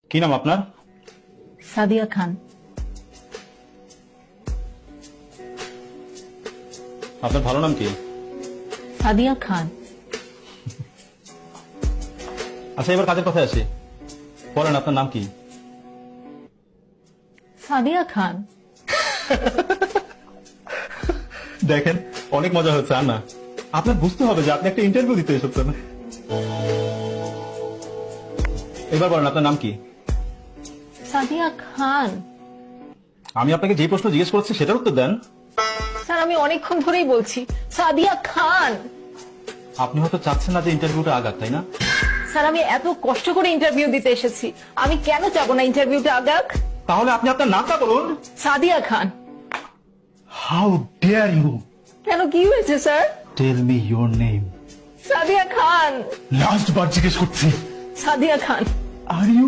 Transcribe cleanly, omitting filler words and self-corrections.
কি নাম আপনার? সাদিয়া খান। আপনার ভালো নাম কি? সাদিয়া খান। আচ্ছা, এবার কাজের কথায় আসি। বলেন আপনার নাম কি? সাদিয়া খান। দেখেন, অনেক মজা হচ্ছে। আর না, আপনার বুঝতে হবে যে আপনি একটা ইন্টারভিউ দিতে এসেছেন। এবার বলেন আপনার নাম কি? সাদিয়া খান। আমি আপনাকে যে প্রশ্ন জিজ্ঞেস করছি সেটার উত্তর দেন। স্যার, আমি অনেকক্ষণ ধরেই বলছি সাদিয়া খান। আপনি হয়তো চাচ্ছেন না যে ইন্টারভিউটা আগাক, তাই না? স্যার, আমি এত কষ্ট করে ইন্টারভিউ দিতে এসেছি, আমি কেন চাবো না ইন্টারভিউটা আগাক? তাহলে আপনি আপনার নামটা বলুন। Sadia Khan. How dare you কেন, কি হয়েছে sir? Tell me your name. Sadia Khan. Last বার জিজ্ঞেস করছি। সাদিয়া খান। Are you